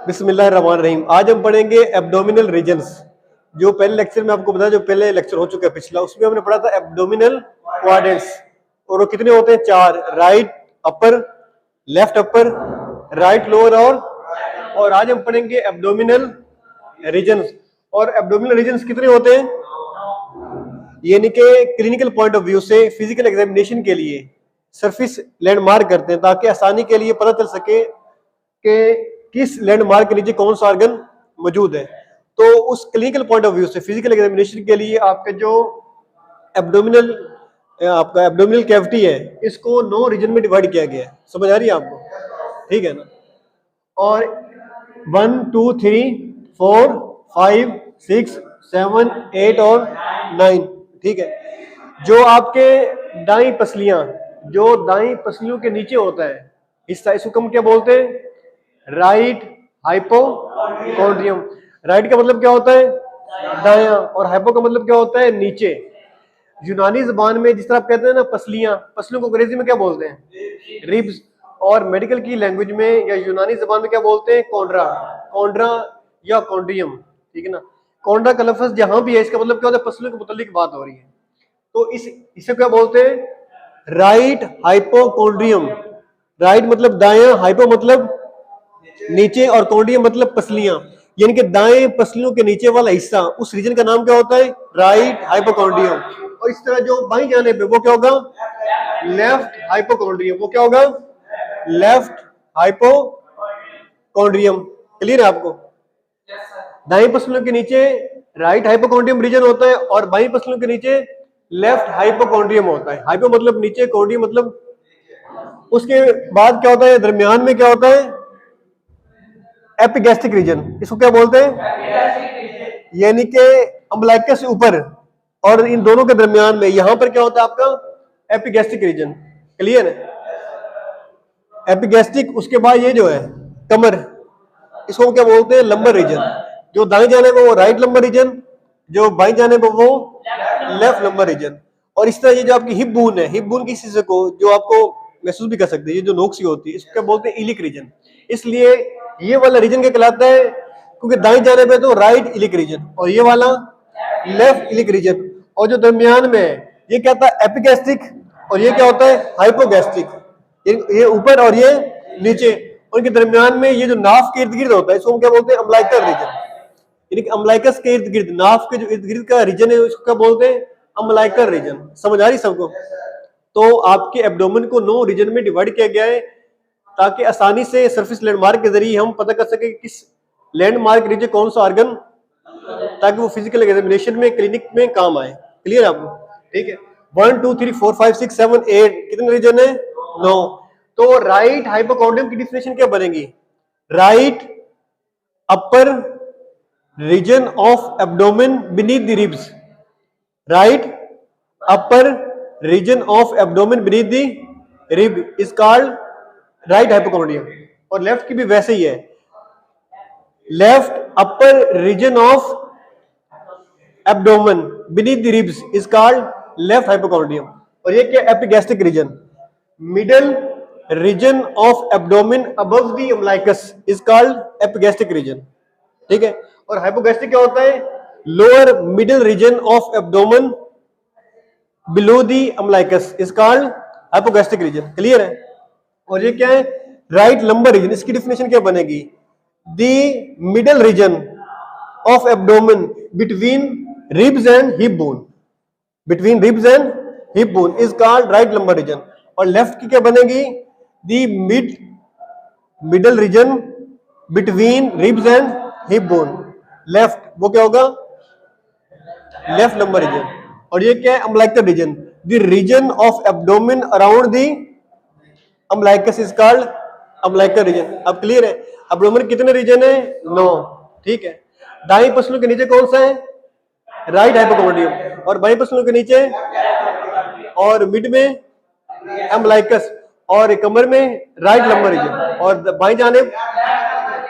बिस्मिल्लाहिर्रहमानिर्रहीम। आज हम पढ़ेंगे एब्डोमिनल रीजन्स। जो पहले लेक्चर में आपको बताया, जो पहले लेक्चर हो चुका है पिछला, उसमें हमने पढ़ा था एब्डोमिनल क्वाड्रेंट्स। और वो कितने होते हैं? 4। Right upper, left upper, right lower और आज हम पढ़ेंगे एब्डोमिनल रीजन्स। और एब्डोमिनल रीजन्स कितने होते हैं? यानी कि क्लिनिकल पॉइंट ऑफ व्यू से फिजिकल एग्जामिनेशन के लिए सरफेस लैंडमार्क करते हैं, ताकि आसानी के लिए पता चल सके कि किस लैंडमार्क के नीचे कौन सा ऑर्गन मौजूद है। तो उस क्लिनिकल पॉइंट ऑफ व्यू से फिजिकल एग्जामिनेशन के लिए आपका जो एब्डोमिनल कैविटी है, इसको 9 रीजन में डिवाइड किया गया है। समझ आ रही है आपको? ठीक है ना? और 1 2 3 4 5 6 7 8 और 9, ठीक है। जो आपके दाई पसलियों के नीचे होता है हिस्सा, इसको हम क्या बोलते हैं? Right hypochondrium. राइट का मतलब क्या होता है? दायां, और हाइपो का मतलब क्या होता है? नीचे। यूनानी जबान में जिस तरह आप कहते हैं ना पसलियों को अंग्रेजी में क्या बोलते हैं? रिब्स। और मेडिकल की लैंग्वेज में या यूनानी जबान में क्या बोलते हैं? कॉन्ड्रा या कॉन्ड्रियम, ठीक है ना। कॉन्ड्रा का लफ्ज जहां भी है, इसका मतलब क्या होता है? पसलियों के मुतालिक बात हो रही है। तो इसे क्या बोलते हैं? Right hypochondrium. राइट मतलब दायां, हाइपो मतलब नीचे, और कॉन्ड्रियम मतलब पसलियां। यानी कि दाएं पसलियों के नीचे वाला हिस्सा, उस रीजन का नाम क्या होता है? Right hypochondrium. और इस तरह जो बाईं जाने पे वो क्या होगा? Left hypochondrium. वो क्या होगा? Left hypochondrium. क्लियर है आपको? दाएं पसलियों के नीचे राइट हाइपोकॉन्ड्रियम रीजन होता है, और बाईं पसलियों के नीचे लेफ्ट हाइपोकॉन्ड्रियम होता है। हाइपो मतलब नीचे, कॉन्ड्रियम मतलब। उसके बाद क्या होता है? दरमियान में क्या होता है? Epigastric region. इसको क्या बोलते हैं? यानी कि अम्बलाइकस से ऊपर और इन दोनों के दरमियान में, यहां पर क्या होता है आपका? Epigastric region. क्लियर है? एपिगैस्ट्रिक। उसके बाद ये जो है कमर, इसको क्या बोलते हैं? Lumbar region. जो दाएं जाने पे वो राइट लंबर रीजन, जो बाएं जाने पे वो लेफ्ट लंबर रीजन। और इस तरह ये जो आपकी हिप बोन है, हिप बोन की हिस्से को जो आपको महसूस भी कर सकते हैं, ये जो नोक सी होती है, इसको क्या बोलते हैं? Iliac region. इसलिए ये वाला रीजन क्या कहलाता है? क्योंकि दाएं जाने पे तो राइट इलिक रीजन, और ये वाला लेफ्ट इलिक रीजन। और जो दरमियान में है, ये क्या होता है? एपिगैस्ट्रिक। और ये क्या होता है? हाइपोगैस्ट्रिक। ये ऊपर और ये नीचे। उनके दरमियान में ये जो नाफ के इर्द गिर्द होता है, इसको हम क्या बोलते हैं? Umbilical region. यानी कि अम्बलाइकस के इर्द गिर्द, नाफ के जो इर्द गिर्द का रीजन है, उसको क्या बोलते हैं? Umbilical region. समझ आ रही सबको? तो आपके एब्डोमेन को 9 रीजन में डिवाइड किया गया है, ताकि आसानी से सरफेस लैंडमार्क के जरिए हम पता कर सके किस लैंडमार्क नीचे कौन सा ऑर्गन, ताकि वो फिजिकल एग्जामिनेशन में, क्लिनिक में काम आए। क्लियर आपको? ठीक है। 1 2 3 4 5 6 7 8 कितने रीजन है? 9। तो राइट हाइपोकॉन्ड्रियम की डिफिनेशन क्या बनेगी? Right upper region of abdomen beneath the ribs. Right upper region of abdomen beneath the rib is called right hypochondrium. और लेफ्ट की भी वैसे ही है। Left upper region of abdomen beneath the ribs is called left hypochondrium. और ये क्या? Epigastric region. Middle region of abdomen above the umbilicus is called epigastric region. ठीक है। और हाइपोगैस्ट्रिक क्या होता है? Lower middle region of abdomen below the umbilicus is called hypogastric region. Clear है? और ये क्या है? Right lumbar region. इसकी डिफिनेशन क्या बनेगी? The middle region of abdomen between ribs and hip bone, between ribs and hip bone is called right lumbar region. और left की क्या बनेगी? The middle region between ribs and hip bone. Left वो क्या होगा? Left lumbar region. और ये क्या है? Umbilical region. The region of abdomen around the umbilicus is called umbilical region. अब क्लियर है? एब्डोमेन कितने रीजन है? 9। ठीक है। दाईं पसलियों के नीचे कौन सा है? Right hypochondrium. और बाईं पसलियों के नीचे और मिड में अम्बलाइकस, और कमर में राइट लंबर रीजन, और बाईं जानिब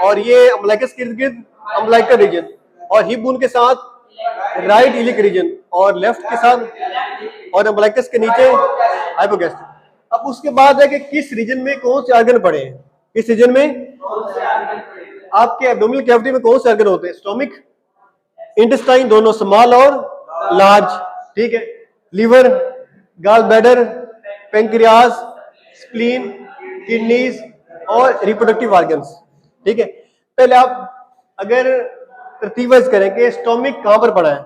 और ये अम्बलाइकस के इर्द गिर्द अम्बलाइकल रीजन, और हिप बोन के साथ राइट इलिक रीजन, और लेफ्ट के साथ और अम्बलाइकस के नीचे हाइपोगैस्ट्रिक। अब उसके बाद है कि किस रीजन में कौन से ऑर्गन पड़े हैं? किस रीजन में? आपके एब्डोमिनल कैविटी में कौन से ऑर्गन होते हैं? स्टोमिक, इंटेस्टाइन, दोनों स्मॉल और लार्ज, ठीक है। Liver, gall bladder, pancreas, spleen, kidneys और रिप्रोडक्टिव ऑर्गन्स, ठीक है। पहले आप अगर तरतीब वाइज करें कि स्टोमिक कहां पर पड़ा है,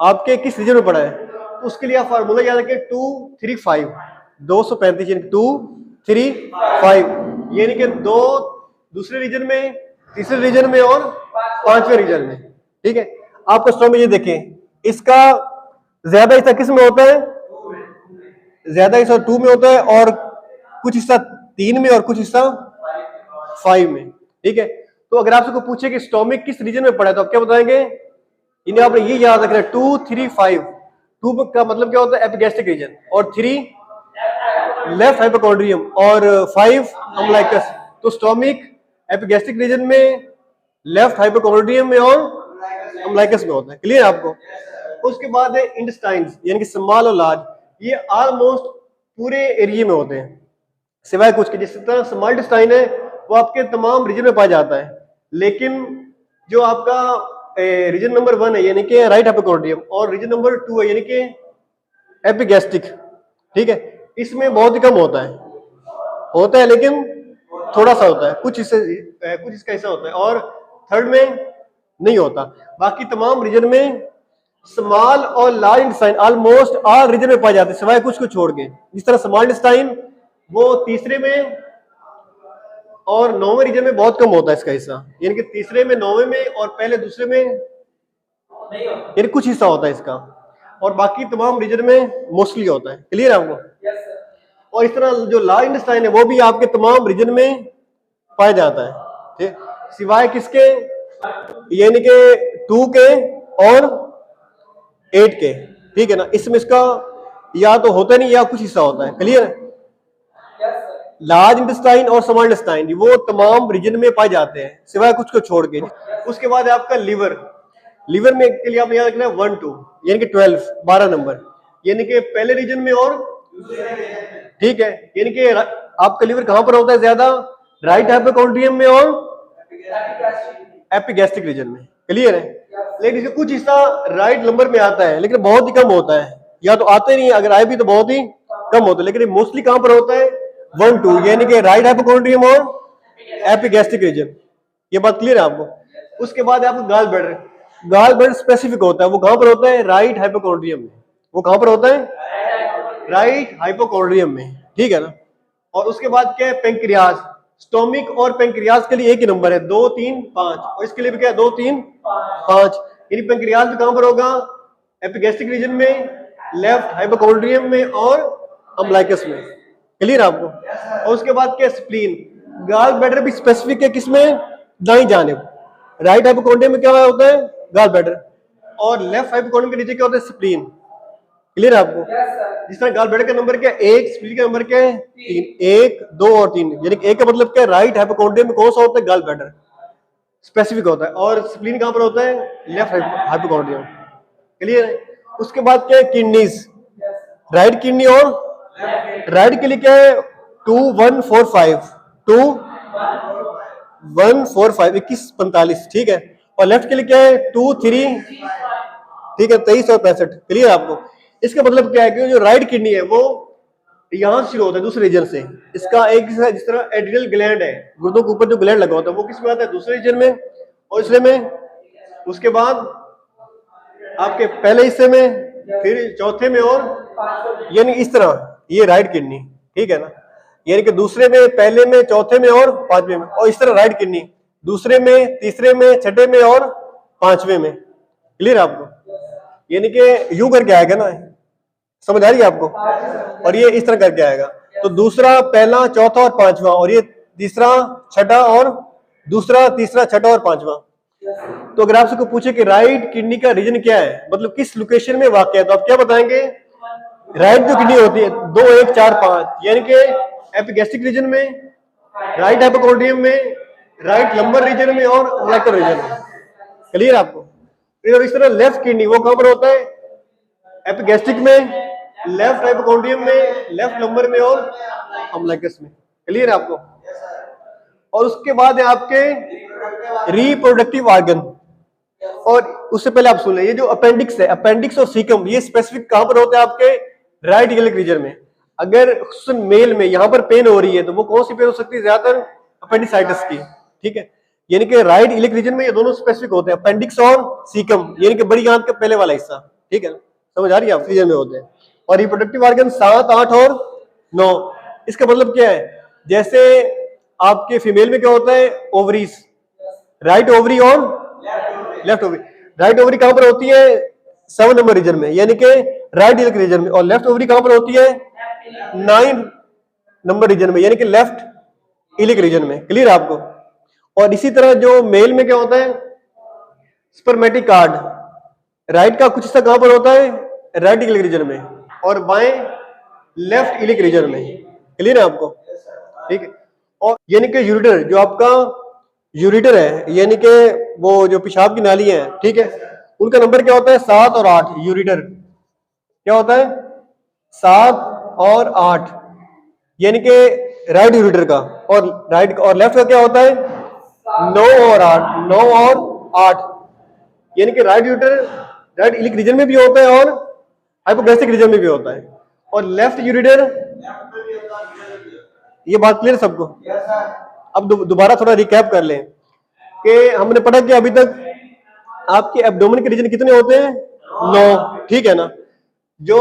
आपके किस रीजन में पड़ा है, तो उसके लिए आप फार्मूला याद रखें 2, 3, 5, 235 यानी 2, 3, 5, यानी कि 2 दूसरे रीजन में, तीसरे रीजन में और 5वें रीजन में, ठीक है। आपका स्टोमिक ये देखें, इसका ज्यादा हिस्सा किस में होता है? ज्यादा हिस्सा 2 में होता है और कुछ हिस्सा 3 में और कुछ हिस्सा 5 में, ठीक है। तो अगर आपसे कोई पूछे कि स्टोमिक किस रीजन में पड़ा है तो आप क्या बताएंगे? इन्हें आपने ये याद रखना है 2, 3, 5। 2 का मतलब क्या होता है? एपिगैस्ट्रिक रीजन, और 3 लेफ्ट हाइपोकॉन्ड्रियम और 5 अम्बलाइकस। तो स्टोमिक एपिगैस्ट्रिक रीजन में, लेफ्ट हाइपोकॉन्ड्रियम में और अम्बलाइकस में होता है। क्लियर है आपको? उसके बाद है इंटेस्टाइन्स यानी कि स्मॉल और लार्ज, ये ऑलमोस्ट पूरे एरिया में होते हैं सिवाय कुछ के। जिस तरह स्मॉल इंटेस्टाइन है वो आपके तमाम रीजन में पाया जाता है, लेकिन जो आपका रीजन नंबर 1 है यानी कि राइट हाइपोकॉन्ड्रियम और रीजन नंबर 2 है यानी कि एपिगैस्ट्रिक, ठीक है, इसमें बहुत ही कम होता है लेकिन थोड़ा सा होता है, कुछ इसका हिस्सा होता है, और थर्ड में नहीं होता। बाकी तमाम रीजन में स्मॉल और large intestine almost all region में पाए जाते हैं सिवाय कुछ को छोड़ के। जिस तरह स्मॉल इंटेस्टाइन वो तीसरे में और 9वें रीजन में बहुत कम होता है इसका हिस्सा, यानी कि तीसरे में, 9वें में और पहले दूसरे में यानी कुछ हिस्सा होता है इसका, और बाकी तमाम रीजन में मोस्टली होता है। क्लियर है आपको? और इस तरह जो लार्ज इंटेस्टाइन है वो भी आपके तमाम रीजन में पाया जाता है, ठीक, सिवाय किसके? यानी कि 2 के और 8 के, ठीक है ना। इसमें इसका या तो होता नहीं या कुछ हिस्सा होता है। क्लियर है? लार्ज इंटेस्टाइन और स्मॉल इंटेस्टाइन वो तमाम रीजन में पाए जाते हैं सिवाय कुछ को छोड़ के। उसके बाद आपका लीवर में के लिए आपने याद रखना है 1, 2 यानी कि 12 नंबर, यानी कि पहले रीजन में और, ठीक है, यानी कि आपका लीवर कहां पर होता है ज्यादा? राइट हाइपोकॉन्ड्रियम में और एपिगैस्ट्रिक रीजन में। क्लियर है? लेकिन इसका कुछ हिस्सा राइट नंबर में आता है लेकिन बहुत ही कम होता है, या तो आते नहीं, अगर आए भी तो बहुत ही कम होता है, लेकिन मोस्टली कहां पर होता है? 1, 2 यानी कि राइट हाइपोकॉन्ड्रियम और एपिगैस्ट्रिक रीजन। ये बात क्लियर है आपको? उसके बाद आपको गॉल ब्लैडर स्पेसिफिक होता है, वो कहां पर होता है? राइट हाइपोकॉन्ड्रियम में। वो कहां पर होता है? राइट हाइपोकॉन्ड्रियम में, ठीक है ना। और उसके बाद क्या है? पेंक्रियाज। स्टोमिक और पेंक्रियाज के लिए एक ही नंबर है 2, 3, 5, और इसके लिए भी क्या है? 2, 3, 5। यानी पेंक्रियाज भी कहां पर होगा? एपिगैस्ट्रिक रीजन में, लेफ्ट हाइपोकॉन्ड्रियम में और अम्बलाइकस में। क्लियर आपको? और उसके बाद क्या? स्प्लीन। गॉल ब्लैडर भी स्पेसिफिक है किसमें? दाईं जानिब। राइट हाइपोकॉन्ड्रियम में क्या होता है? गॉल ब्लैडर, और लेफ्ट हाइपोकॉन्ड्रियम के नीचे क्या होता है? स्प्लीन। क्लियर है आपको? जिस तरह गॉल ब्लैडर का नंबर क्या है? 1, स्प्लीन का नंबर क्या है? 3। 1, 2 और 3, यानी कि 1 का मतलब क्या है? राइट हाइपोकॉन्ड्रियम में कौन सा होता है? गॉल ब्लैडर स्पेसिफिक होता है, और स्प्लीन कहां पर होता है? Left hypochondrium. क्लियर है? उसके बाद क्या है? किडनीज। राइट किडनी और राइट के लिए क्या है? 2, 1, 4, 5, 2, 1, 4, 5, 21, 45, ठीक है। और लेफ्ट के लिए क्या है? 2, 3, ठीक है, 23 और 65। क्लियर आपको? इसका मतलब क्या है कि जो राइट किडनी है वो यहां से शुरू होता है दूसरे रीजन से। इसका एक जिस तरह एड्रिनल ग्लैंड है, गुर्दों के ऊपर जो ग्लैंड लगा होता है वो किस में आता है? दूसरे रीजन में, और इसलिए में उसके बाद आपके पहले हिस्से में, फिर चौथे में, और यानी इस तरह ये राइट किडनी, ठीक है ना। यानी कि दूसरे में, पहले में, चौथे में और 5वें में, और इस तरह राइट किडनी दूसरे में, तीसरे में, छठे में और 5वें में। क्लियर आपको? यानी कि यूं करके आएगा ना, समझ आ रही है आपको? और ये इस तरह करके आएगा, तो दूसरा, पहला, चौथा और 5वां, और ये तीसरा, छठा और दूसरा, तीसरा, छठा और 5वां। तो अगर आपसे कोई पूछे कि राइट किडनी का रीजन क्या है, मतलब किस लोकेशन में वाक़ है, तो आप क्या बताएंगे? राइट जो किडनी होती है 2, 1, 4, 5, यानी कि एपिगैस्ट्रिक रीजन में, राइट हाइपोकॉन्ड्रियम में, राइट लंबर रीजन में और अम्बलाइकल रीजन में। क्लियर आपको? फिर इस तरह लेफ्ट किडनी वो कहां पर होता है? एपिगैस्ट्रिक में, लेफ्ट हाइपोकॉन्ड्रियम में, लेफ्ट लंबर में और अम्बलाइकस में। क्लियर है आपको? और उसके बाद है आपके रिप्रोडक्टिव ऑर्गन। और उससे पहले आप सुन लें, ये जो अपेंडिक्स है, अपेंडिक्स और सीकम, ये स्पेसिफिक कहां पर होते हैं? आपके राइट इलिक रीजन में। अगर मेल में यहां पर पेन हो रही है तो वो कौन सी पेन हो सकती है? ज्यादातर अपेंडिसाइटिस की, ठीक है। यानी कि राइट इलिक रीजन में ये दोनों स्पेसिफिक होते हैं, अपेंडिक्स और सीकम, यानी कि बड़ी आंत का पहले वाला हिस्सा, ठीक है, समझ आ रही है? आप रीजन में होते हैं। और रिप्रोडक्टिव ऑर्गन 7, 8 और 9। इसका मतलब क्या है? जैसे आपके फीमेल में क्या होता है? ओवरीज, राइट ओवरी और लेफ्ट ओवरी। राइट ओवरी कहां पर होती है? 7 नंबर रीजन में, यानी कि राइट इलिक रीजन में। और लेफ्ट ओवरी कहां पर होती है? 9 नंबर रीजन में, यानी कि लेफ्ट इलिक रीजन में। क्लियर आपको? और इसी तरह जो मेल में क्या होता है? स्पर्मेटिक कार्ड, राइट का कुछ हिस्सा कहां पर होता है? राइट इलिक रीजन में, और बाएं लेफ्ट इलिक रीजन में। क्लियर है आपको? ठीक है। और यानी कि यूरिटर, जो आपका यूरिटर है, यानी कि वो जो पेशाब की नाली है, ठीक है, उनका नंबर क्या होता है? 7 और 8। यूरिटर क्या होता है? 7 और 8, यानी कि राइट यूरिटर का। और राइट और लेफ्ट का क्या होता है? 9 और 8, 9 और 8, यानी कि right ureter right iliac region में भी होता है और हाइपोगैस्ट्रिक रीजन में भी होता है। और लेफ्ट यूरिटर, ये बात क्लियर सबको? अब दोबारा थोड़ा रिकैप कर लें कि हमने पढ़ा कि अभी तक आपके एब्डोमेन के रीजन कितने होते हैं? 9, ठीक है ना। जो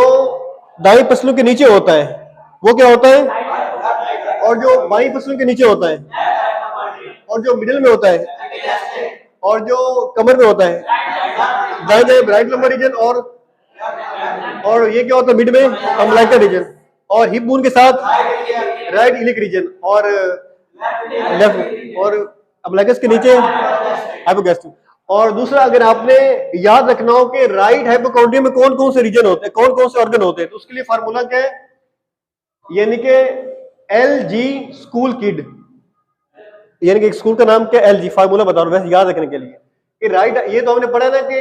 दाई पसलू के नीचे होता है वो क्या होता है? और जो बाई पसलू के नीचे होता है, और जो मिडिल में होता है, और जो कमर में होता है, दाएं राइट लंबर रीजन। और ये क्या होता है? मिड में अम्बिलिकल रीजन। और हिप बोन के साथ राइट इलिक रीजन, और लेफ्ट, और अम्बिलिकस के नीचे हाइपोगैस्ट्रिक। और दूसरा, अगर आपने याद रखना हो कि राइट हाइपोकॉन्ड्रियम में कौन कौन से रीजन होते हैं, कौन कौन से ऑर्गन होते हैं, तो उसके लिए फार्मूला क्या है? यानी कि LG स्कूल किड, यानी कि एक स्कूल का नाम क्या? LG। फार्मूला बता रहा हूं वैसे याद रखने के लिए कि राइट, ये तो हमने पढ़ा ना कि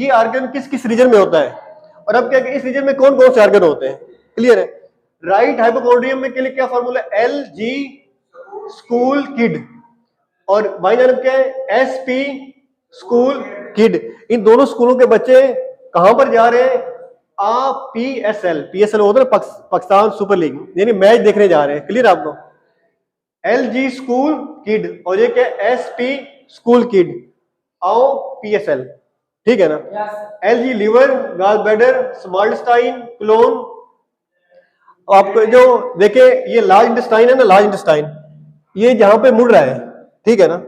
ये ऑर्गन किस किस रीजन में होता है, और अब क्या कि इस रीजन में कौन कौन से ऑर्गन होते हैं। क्लियर है? राइट हाइपोकॉन्ड्रियम में के लिए क्या फार्मूला? LG school kid. और बाई जानब क्या है? SP school kid. इन दोनों स्कूलों के बच्चे कहां पर जा रहे हैं? PSL होता है पाकिस्तान सुपर लीग, यानी मैच देखने जा रहे हैं। क्लियर आपको? LG स्कूल किड, और ये क्या? SP स्कूल किड, आओ PSL, ठीक है ना। LG liver, gall bladder, small intestine, colon. आपको जो देखे, ये लार्ज इंटेस्टाइन है ना, लार्ज इंटेस्टाइन, ये जहां पे मुड़ रहा है, ठीक है ना,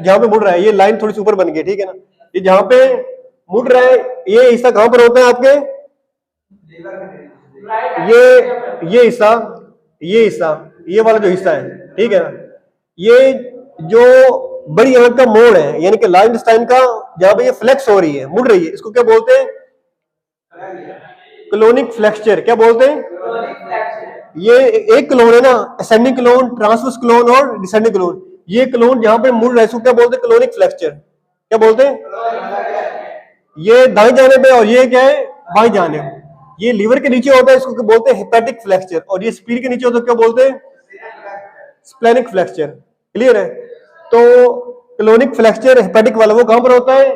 जहां पे मुड़ रहा है, ये लाइन थोड़ी सी ऊपर बन गई, ठीक है ना। ये जहां पे मुड़ रहा है, ये हिस्सा कहां पर होता है आपके? ये हिस्सा, ये वाला जो हिस्सा है, ठीक है ना, ये जो बड़ी आंत का मोड़ है, यानी कि लार्ज इंटेस्टाइन का, जहां पे ये फ्लेक्स हो रही है, मुड़ रही है, इसको क्या बोलते हैं? Clonic flexure. क्या बोलते हैं? ये एक क्लोन है ना, असेंडिंग क्लोन, ट्रांसवर्स क्लोन और डिसेंडिंग क्लोन। ये क्लोन जहां पे मुड़ रहा है इसको क्या बोलते हैं? Clonic flexure. क्या बोलते हैं? ये दाएं जाने पे, और ये क्या है? बाएं जाने। ये लीवर के नीचे होता है, इसको क्या बोलते हैं? Hepatic flexure. और ये स्पीन के नीचे होता है, क्या बोलते हैं? Splenic flexure. क्लियर है? तो क्लोनिक फ्लेक्चर हेपेटिक वाला वो कहां पर होता है?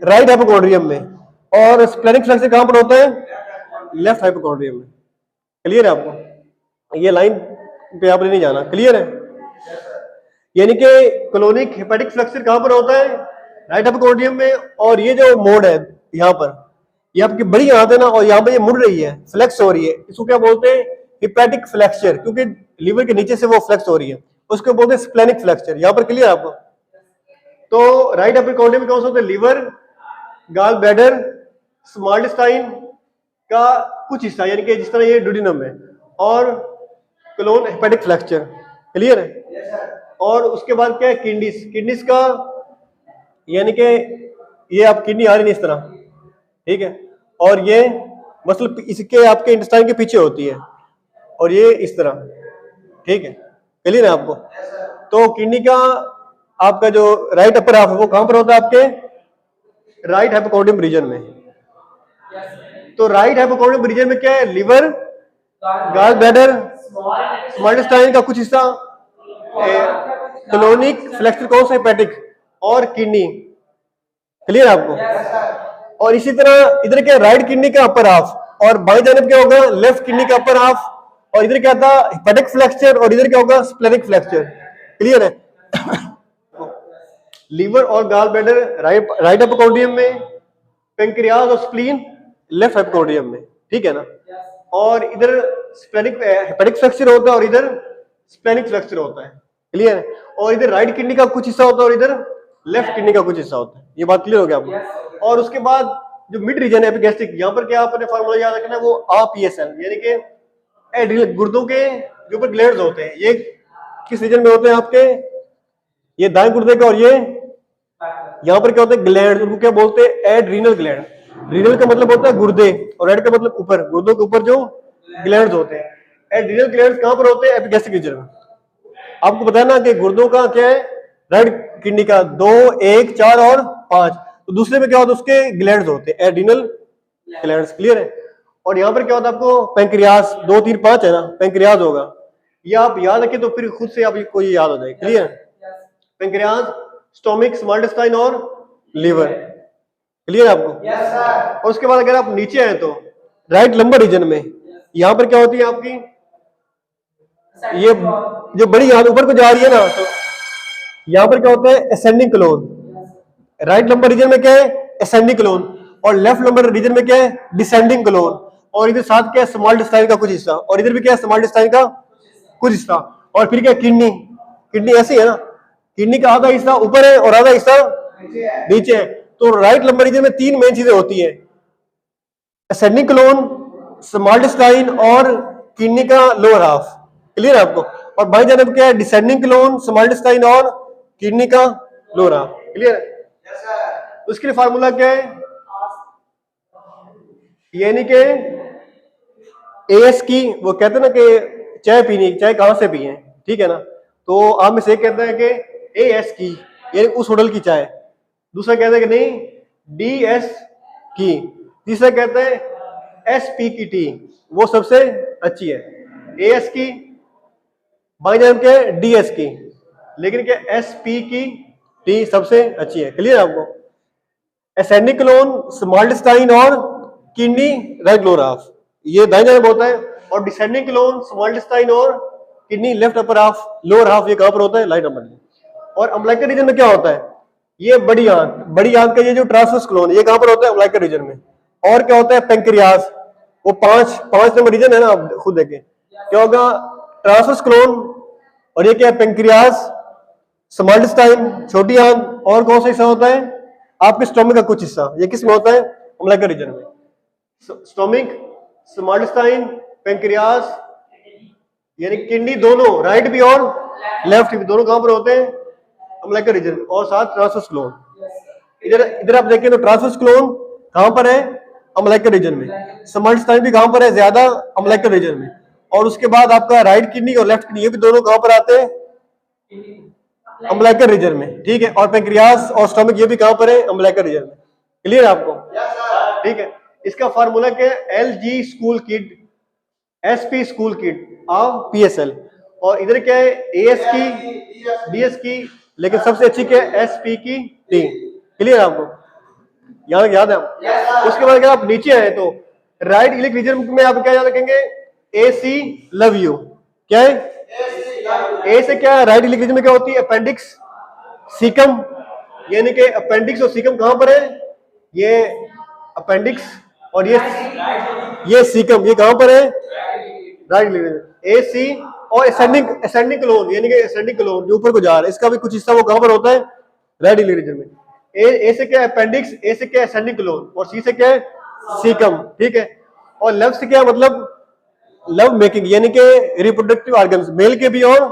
राइट हाइपोकॉन्ड्रियम में। और स्प्लेनिक फ्लेक्चर कहां पर होता है? लेफ्ट हाइपोकॉन्ड्रियम में। क्लियर है आपको? ये लाइन पे आपने नहीं जाना। क्लियर है? यानी कि क्लोनिक हेपेटिक फ्लेक्चर कहां पर होता है? राइट हाइपोकॉन्ड्रियम में। और ये जो मोड है यहां पर, ये आपकी बड़ी आंत है ना, और यहां पर ये मुड़ रही है, फ्लेक्स हो रही है, इसको क्या बोलते हैं? हेपेटिक फ्लेक्चर, क्योंकि लीवर के नीचे से वो फ्लेक्स हो रही है, उसको बोलते हैं स्प्लेनिक फ्लेक्चर। यहां पर क्लियर आपको? तो राइट हाइपोकॉन्ड्रियम में कौन सा होता है? Liver, gall bladder, small intestine का कुछ हिस्सा, यानी कि जिस तरह ये ड्यूडेनम है, और कोलोन हेपेटिक फ्लेक्चर। क्लियर है? और उसके बाद क्या है? किडनीज। किडनीज का यानी कि ये आप किडनी आ रही नहीं इस तरह, ठीक है, और ये मसल इसके आपके इंटेस्टाइन के पीछे होती है, और ये इस तरह, ठीक है। क्लियर है आपको? तो किडनी का आपका जो राइट अपर हाफ है वो कहां पर होता है? आपके राइट हाइपोकॉन्ड्रियम रीजन में। तो राइट हाइपोकॉन्ड्रियम रीजन में क्या है? Liver, gall bladder, small intestine का कुछ हिस्सा, क्लोनिक फ्लेक्सर कौन सा, हेपेटिक और किडनी, क्लियर आपको। और इसी तरह इधर क्या, राइट किडनी का अपर हाफ, और बाई जानब क्या होगा, लेफ्ट किडनी का अपर हाफ, और इधर क्या था, हेपेटिक फ्लेक्सर, और इधर क्या होगा, स्प्लेनिक फ्लेक्सर, क्लियर है। लीवर और गाल ब्लैडर राइट एपिकार्डियम में, पेंक्रियाज और स्प्लीन लेफ्ट एपिकार्डियम में, ठीक है ना। और इधर स्प्लेनिक हेपेटिक फ्लेक्सर होता है और इधर स्प्लेनिक फ्लेक्सर होता है, क्लियर है। और इधर राइट किडनी का कुछ हिस्सा होता है और इधर लेफ्ट किडनी का कुछ हिस्सा होता है, ये बात क्लियर हो गया आपको। और उसके बाद जो मिड रीजन है एपिगैस्ट्रिक, यहाँ पर क्या आपने फार्मूला याद रखना है, वो RPSL, यानी कि एड्रिनल, गुर्दों के जो ऊपर ग्लैंड्स होते हैं, ये किस रीजन में होते हैं आपके, ये दाएं गुर्दे का, और ये यहाँ पर क्या होते हैं, ग्लैंड, उनको क्या बोलते हैं, एड्रीनल ग्लैंड। रीनल का मतलब होता है गुर्दे, और एड का मतलब ऊपर, गुर्दों के ऊपर जो ग्लैंड्स होते हैं। एड्रीनल ग्लैंड्स कहाँ पर होते हैं, एपिगैस्ट्रिक रीजन में। आपको पता है ना कि गुर्दों का क्या है, राइट किडनी का 2, 1, 4 और 5, तो दूसरे में क्या होता है, उसके ग्लैंड्स होते हैं, एड्रीनल ग्लैंड्स, क्लियर है। और यहाँ पर क्या होता है आपको, पेंक्रियास, 2, 3, 5 है ना, पेंक्रियास होगा, ये आप याद रखिए तो फिर खुद से आपको ये याद हो जाए, clear. Pancreas, stomach, small intestine और लीवर, क्लियर आपको। और उसके बाद अगर आप नीचे आए तो राइट लंबर रीजन में, यहाँ पर क्या होती है आपकी, ये जो बड़ी यहाँ ऊपर को जा रही है ना, तो यहाँ पर क्या होता है, ascending clone. Right lumbar reason में क्या है, असेंडिंग क्लोन, और लेफ्ट लंबर रीजन में क्या है, डिसेंडिंग क्लोन। और इधर साथ क्या है, स्मॉल इंटेस्टाइन का कुछ हिस्सा, और इधर भी क्या है, स्मॉल इंटेस्टाइन का कुछ हिस्सा। और फिर क्या, किडनी, किडनी ऐसी है ना, किडनी का आधा हिस्सा ऊपर है और आधा हिस्सा नीचे है। तो राइट लंबर रीजन में 3 मेन चीजें होती है, असेंडिंग क्लोन, स्मॉल इंटेस्टाइन और किडनी का लोअर हाफ, क्लियर है आपको। और बाई जानब क्या है, डिसेंडिंग क्लोन, स्मॉल इंटेस्टाइन और किडनी का लोअर हाफ, क्लियर है। उसके लिए फार्मूला क्या है, यानी कि AS की, वो कहते हैं ना कि चाय पीनी, चाय कहां से पिए, ठीक है ना। तो आप में से कहते हैं कि AS की, यानी उस होटल की चाय, दूसरा कहता है कि नहीं DS की, तीसरा कहता है SP की टी, वो सबसे अच्छी है। AS की, बाई जानब क्या है, DS की, लेकिन क्या SP की टी सबसे अच्छी है, क्लियर है आपको। एसेंडिंग क्लोन, स्मॉल इंटेस्टाइन और किडनी राइट लोअर हाफ, ये दाएं जानब होता है। और डिसेंडिंग क्लोन, स्मॉल इंटेस्टाइन और kidney left upper half, lower half, ये कहां पर होता है, राइट नंबर। और अम्बिलिकल रीजन में क्या होता है, ये बड़ी आंत का ये जो ट्रांसवर्स क्लोन, ये कहां पर होता है, अम्बिलिकल रीजन में। और क्या होता है, पेंक्रियास, वो 5 नंबर रीजन है ना, आप खुद देखें क्या होगा, ट्रांसवर्स क्लोन, और ये क्या है, पेंक्रियास, स्मॉल इंटेस्टाइन, छोटी आंत, और कौन सा हिस्सा होता है आपके स्टोमिक का कुछ हिस्सा, ये किस में होता है, अम्बिलिकल रीजन में। स्टोमिक, स्मॉल इंटेस्टाइन, पेंक्रियास, यानी किडनी, दोनों राइट भी और लेफ्ट भी, दोनों कहां पर होते हैं, अम्बिलिकल रीजन, और साथ ट्रांसवर्स क्लोन। इधर आप देखें तो ट्रांसवर्स क्लोन कहां पर है, अम्बिलिकल रीजन में। स्मॉल इंटेस्टाइन भी कहां पर है, ज्यादा अम्बिलिकल रीजन में। और उसके बाद आपका राइट किडनी और लेफ्ट किडनी, ये भी दोनों कहां पर आते हैं, अम्बिलिकल रीजन में, ठीक है। और पेंक्रियास और स्टोमिक, ये भी कहां पर है, अम्बिलिकल रीजन में, क्लियर है आपको, ठीक है। इसका फार्मूला क्या है, LG school kid, SP school kid, PSL। और इधर क्या है, AS की, DS की, लेकिन सबसे अच्छी क्या है, SP की टी, क्लियर है आपको, यहाँ याद है। उसके बाद अगर आप नीचे आए तो राइट इलिक रीजन में आप क्या याद रखेंगे, AC लव यू, क्या है, ए से क्या है, राइट इलिक रीजन में क्या होती है, अपेंडिक्स, सीकम, यानी कि अपेंडिक्स और सीकम कहां पर है, ये अपेंडिक्स, और ये सीकम, ये कहां पर है, राइट इलिक रीजन। AC और असेंडिंग क्लोन, यानी कि असेंडिंग क्लोन जो ऊपर को जा रहा है, इसका भी कुछ हिस्सा वो कहां पर होता है, राइट इलिक रीजन में। ए से क्या है, अपेंडिक्स, A से क्या है, असेंडिंग क्लोन, और C से क्या है, सीकम, ठीक है। और लव से क्या मतलब, लव मेकिंग, यानी कि रिप्रोडक्टिव ऑर्गन्स, मेल के भी और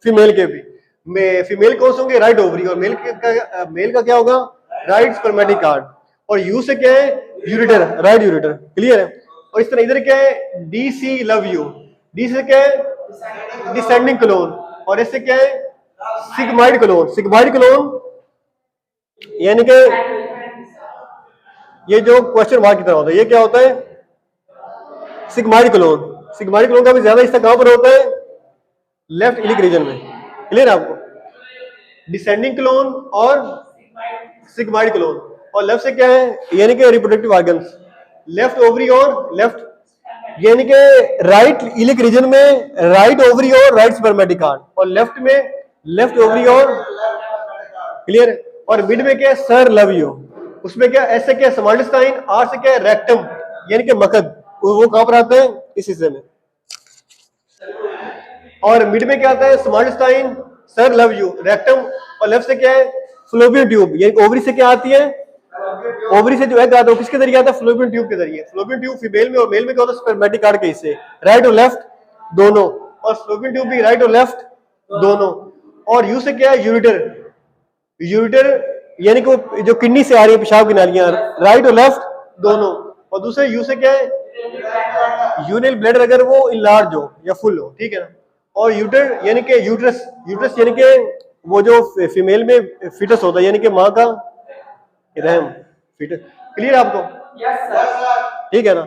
फीमेल के भी। फीमेल कौन से होंगे, राइट ओवरी, और मेल का क्या होगा, राइट स्पर्मेटिक कार्ड। और यू से क्या है, यूरिटर, राइट यूरिटर, क्लियर है। और इस तरह इधर क्या है, DC लव यू, डी से क्या है, डिसेंडिंग क्लोन, और इससे क्या है, सिग्माइड क्लोन। सिग्माइड क्लोन यानी कि ये जो क्वेश्चन मार्क की तरह होता है, ये क्या होता है, सिग्माइड क्लोन। सिग्माइड क्लोन का भी ज्यादा हिस्सा कहां पर होता है, लेफ्ट इलिक रीजन में, क्लियर है आपको। डिसेंडिंग क्लोन और सिग्माइड क्लोन। और लेफ्ट से क्या है, यानी कि रिप्रोडक्टिव ऑर्गन्स, लेफ्ट ओवरी और लेफ्ट, यानी कि राइट इलिक रीजन में राइट ओवरी और राइट स्पर्मेटिकार्ड, और लेफ्ट में लेफ्ट ओवरी और, क्लियर। और मिड में क्या है, सर लव यू, उसमें क्या ऐसे क्या समाल्टस्टाइन, आर से क्या है रेक्टम, यानी कि मकद, वो कहां पर आता है, इस हिस्से में। और मिड में क्या आता है, समाल्टस्टाइन, सर लव यू, रेक्टम, और लेफ्ट से क्या है फ्लोपियन ट्यूब, यानी ओवरी से क्या आती है, ओवरी से जो एग आता है किसके जरिए आता है, फ्लोपियन ट्यूब के जरिए। फ्लोपियन ट्यूब फीमेल में और मेल में क्या होता है, स्पर्मेटिकार्ड के हिस्से, राइट और लेफ्ट दोनों, और फ्लोपियन ट्यूब भी राइट और लेफ्ट दोनों। और यू से क्या है, यूरिटर, यूरिटर यानी कि जो किडनी से आ रही है पेशाब की नालियां, राइट और लेफ्ट दोनों। और दूसरे यू से क्या है, यूरिनल ब्लैडर, अगर वो इनलार्ज हो या फुल हो, ठीक है ना। और यूटर यानी कि यूट्रस, यूट्रस यानी कि वो जो फीमेल में फिटस होता है, यानी कि माँ का रहम, फिटस। क्लियर आपको? ठीक है ना।